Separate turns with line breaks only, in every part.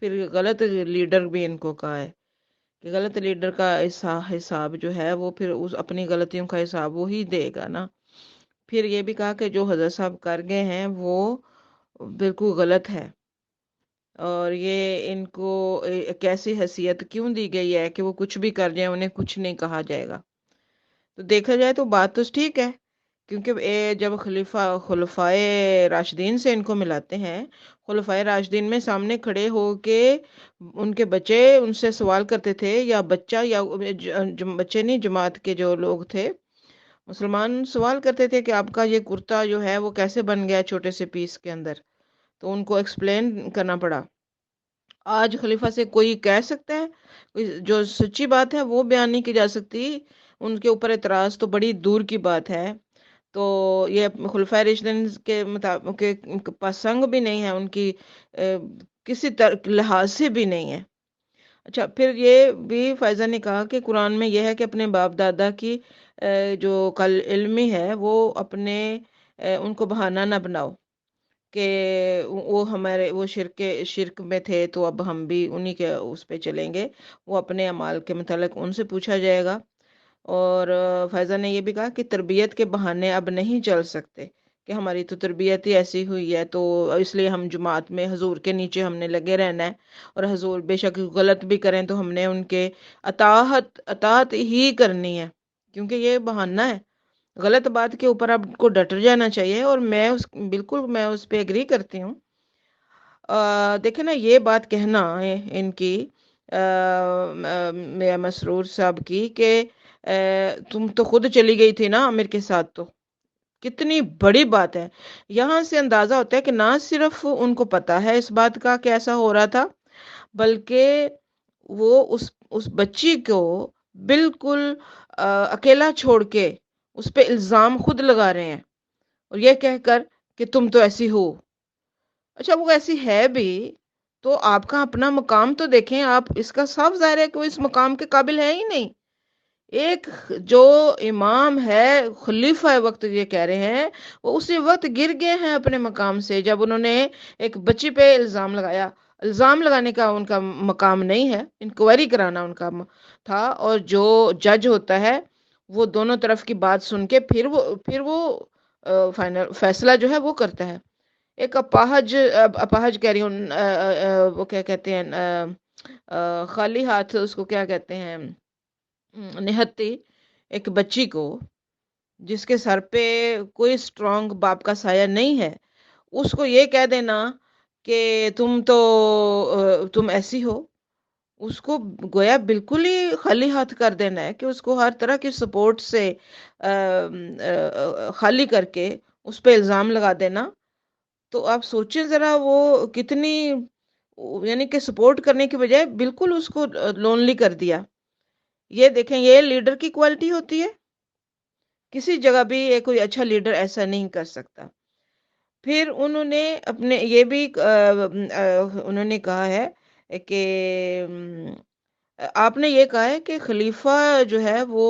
پھر غلط لیڈر بھی ان کو کہا ہے کہ غلط لیڈر کا حساب جو ہے وہ پھر اس اپنی غلطیوں کا حساب وہی دے گا نا۔ پھر یہ بھی کہا کہ جو حضرت صاحب کر گئے ہیں وہ بالکل غلط ہے، اور یہ ان کو کیسی حیثیت کیوں دی گئی ہے کہ وہ کچھ بھی کر جائیں انہیں کچھ نہیں کہا جائے گا۔ تو دیکھا جائے تو بات تو ٹھیک ہے، کیونکہ جب خلفائے راشدین سے ان کو ملاتے ہیں، خلفائے راشدین میں سامنے کھڑے ہو کے ان کے بچے ان سے سوال کرتے تھے، یا بچہ یا بچے نہیں، جماعت کے جو لوگ تھے مسلمان سوال کرتے تھے کہ آپ کا یہ کرتا جو ہے وہ کیسے بن گیا چھوٹے سے پیس کے اندر، تو ان کو ایکسپلین کرنا پڑا۔ آج خلیفہ سے کوئی کہہ سکتا ہے، جو سچی بات ہے وہ بیان نہیں کی جا سکتی، ان کے اوپر اعتراض تو بڑی دور کی بات ہے۔ تو یہ خلفائے راشدین کے مطابق پسنگ بھی نہیں ہے، ان کی کسی لحاظ سے بھی نہیں ہے۔ اچھا، پھر یہ بھی فائزہ نے کہا کہ قرآن میں یہ ہے کہ اپنے باپ دادا کی جو کل علمی ہے وہ اپنے ان کو بہانہ نہ بناؤ کہ وہ شرک میں تھے تو اب ہم بھی انہی کے اس پہ چلیں گے، وہ اپنے اعمال کے متعلق ان سے پوچھا جائے گا۔ اور فائزہ نے یہ بھی کہا کہ تربیت کے بہانے اب نہیں چل سکتے، کہ ہماری تو تربیت ہی ایسی ہوئی ہے تو اس لیے ہم جماعت میں حضور کے نیچے ہم نے لگے رہنا ہے، اور حضور بے شک غلط بھی کریں تو ہم نے ان کے اطاعت ہی کرنی ہے، کیونکہ یہ بہانہ ہے۔ غلط بات کے اوپر آپ کو ڈٹر جانا چاہیے، اور بالکل میں اس پہ ایگری کرتی ہوں۔ دیکھیں نا، یہ بات کہنا ہے ان کی میاں مسرور صاحب کی کہ تم تو خود چلی گئی تھی نا عامر کے ساتھ، تو کتنی بڑی بات ہے۔ یہاں سے اندازہ ہوتا ہے کہ نہ صرف ان کو پتا ہے اس بات کا کہ ایسا ہو رہا تھا، بلکہ وہ اس بچی کو بالکل اکیلا چھوڑ کے اس پہ الزام خود لگا رہے ہیں، اور یہ کہہ کر کہ تم تو ایسی ہو۔ اچھا، وہ ایسی ہے بھی تو آپ کا اپنا مقام تو دیکھیں، آپ اس کا صاف ظاہر ہے کہ وہ اس مقام کے قابل ہے ہی نہیں۔ ایک جو امام ہے، خلیفہ وقت یہ کہہ رہے ہیں، وہ اسی وقت گر گئے ہیں اپنے مقام سے جب انہوں نے ایک بچی پہ الزام لگایا۔ الزام لگانے کا ان کا مقام نہیں ہے، انکوائری کرانا ان کا تھا، اور جو جج ہوتا ہے وہ دونوں طرف کی بات سن کے پھر وہ فائنل فیصلہ جو ہے وہ کرتا ہے۔ ایک اپاہج کہہ رہی ہوں، وہ کیا کہتے ہیں، خالی ہاتھ اس کو کیا کہتے ہیں، نہتی ایک بچی کو جس کے سر پہ کوئی سٹرونگ باپ کا سایہ نہیں ہے، اس کو یہ کہہ دینا کہ تم ایسی ہو، اس کو گویا بالکل ہی خالی ہاتھ کر دینا ہے، کہ اس کو ہر طرح کی سپورٹ سے خالی کر کے اس پہ الزام لگا دینا۔ تو آپ سوچیں ذرا، وہ کتنی، یعنی کہ سپورٹ کرنے کی بجائے بالکل اس کو لونلی کر دیا۔ یہ دیکھیں، یہ لیڈر کی کوالٹی ہوتی ہے، کسی جگہ بھی کوئی اچھا لیڈر ایسا نہیں کر سکتا۔ پھر انہوں نے اپنے یہ بھی انہوں نے کہا ہے کہ آپ نے یہ کہا ہے کہ خلیفہ جو ہے وہ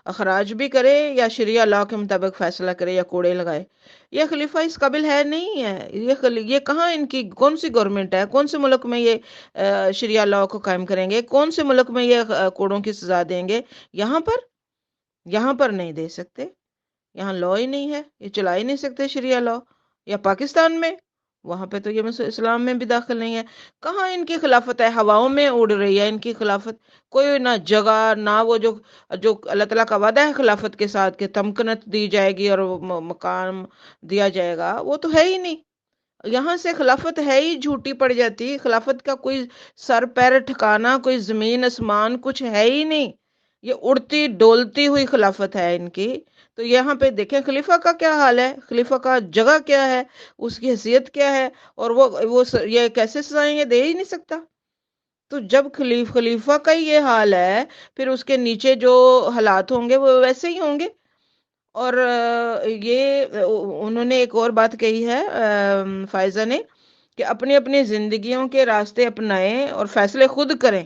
اخراج بھی کرے یا شریعہ لاء کے مطابق فیصلہ کرے یا کوڑے لگائے۔ یہ خلیفہ اس قابل ہے نہیں ہے، یہ کہاں، ان کی کون سی گورنمنٹ ہے، کون سے ملک میں یہ شریعہ لاء کو قائم کریں گے، کون سے ملک میں یہ کوڑوں کی سزا دیں گے؟ یہاں پر نہیں دے سکتے، یہاں لاء ہی نہیں ہے، یہ چلا ہی نہیں سکتے شریعہ لاء۔ یا پاکستان میں، وہاں پہ تو یہ اسلام میں بھی داخل نہیں ہے۔ کہاں ان کی خلافت ہے؟ ہواؤں میں اڑ رہی ہے ان کی خلافت، کوئی نہ جگہ، نہ وہ جو اللہ تعالیٰ کا وعدہ ہے خلافت کے ساتھ کہ تمکنت دی جائے گی اور مقام دیا جائے گا، وہ تو ہے ہی نہیں۔ یہاں سے خلافت ہے ہی جھوٹی پڑ جاتی، خلافت کا کوئی سر پیر ٹھکانا، کوئی زمین اسمان کچھ ہے ہی نہیں، یہ اڑتی ڈولتی ہوئی خلافت ہے ان کی۔ تو یہاں پہ دیکھیں خلیفہ کا کیا حال ہے، خلیفہ کا جگہ کیا ہے، اس کی حیثیت کیا ہے، اور وہ یہ کیسے سزائیں دے ہی نہیں سکتا۔ تو جب خلیفہ کا ہی یہ حال ہے، پھر اس کے نیچے جو حالات ہوں گے وہ ویسے ہی ہوں گے۔ اور یہ انہوں نے ایک اور بات کہی ہے فائزہ نے، کہ اپنی اپنی زندگیوں کے راستے اپنائیں اور فیصلے خود کریں،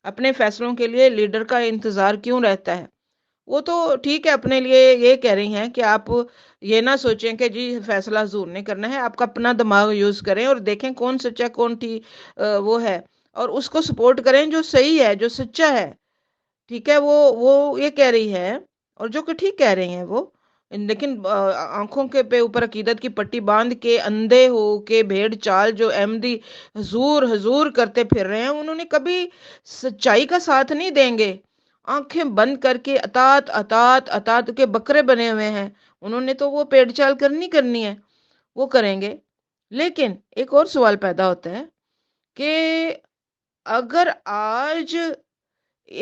اپنے فیصلوں کے لیے لیڈر کا انتظار کیوں رہتا ہے؟ وہ تو ٹھیک ہے، اپنے لیے یہ کہہ رہی ہیں کہ آپ یہ نہ سوچیں کہ جی فیصلہ حضور نے کرنا ہے، آپ کا اپنا دماغ یوز کریں اور دیکھیں کون سچا کون وہ ہے۔ اور اس کو سپورٹ کریں جو صحیح ہے، جو سچا ہے، ٹھیک ہے، وہ یہ کہہ رہی ہے، اور جو کہ ٹھیک کہہ رہی ہیں وہ، لیکن آنکھوں کے پہ اوپر عقیدت کی پٹی باندھ کے اندھے ہو کے بھیڑ چال جو احمدی حضور حضور کرتے پھر رہے ہیں، انہوں نے کبھی سچائی کا ساتھ نہیں دیں گے۔ آنکھیں بند کر کے اطاعت اطاعت اطاعت کے بکرے بنے ہوئے ہیں، انہوں نے تو وہ پیڑ چال کرنی ہے، وہ کریں گے۔ لیکن ایک اور سوال پیدا ہوتا ہے کہ اگر آج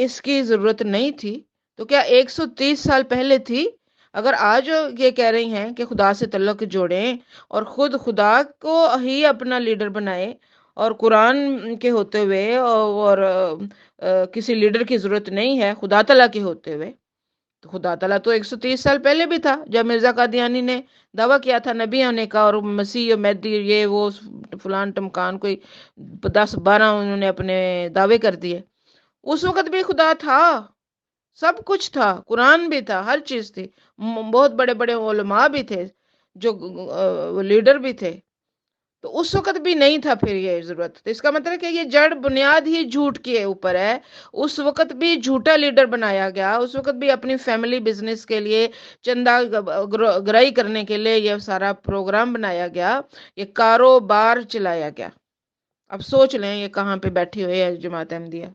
اس کی ضرورت نہیں تھی تو کیا 130 سال پہلے تھی؟ اگر آج یہ کہہ رہی ہیں کہ خدا سے تعلق جوڑیں اور خود خدا کو ہی اپنا لیڈر بنائے، اور قرآن کے ہوتے ہوئے اور کسی لیڈر کی ضرورت نہیں ہے خدا تعالیٰ کے ہوتے ہوئے، تو خدا تعالیٰ تو 130 سال پہلے بھی تھا جب مرزا قادیانی نے دعویٰ کیا تھا نبی ہونے کا، اور مسیح اور مہدی یہ وہ فلان ٹمکان کوئی 10 12 انہوں نے اپنے دعوے کر دیے۔ اس وقت بھی خدا تھا، سب کچھ تھا، قرآن بھی تھا، ہر چیز تھی، بہت بڑے بڑے علماء بھی تھے جو لیڈر بھی تھے، تو اس وقت بھی نہیں تھا پھر یہ ضرورت۔ تو اس کا مطلب کہ یہ جڑ بنیاد ہی جھوٹ کے اوپر ہے۔ اس وقت بھی جھوٹا لیڈر بنایا گیا، اس وقت بھی اپنی فیملی بزنس کے لیے چندہ گرائی کرنے کے لیے یہ سارا پروگرام بنایا گیا، یہ کاروبار چلایا گیا۔ اب سوچ لیں یہ کہاں پہ بیٹھی ہوئی ہے جماعت احمدیہ۔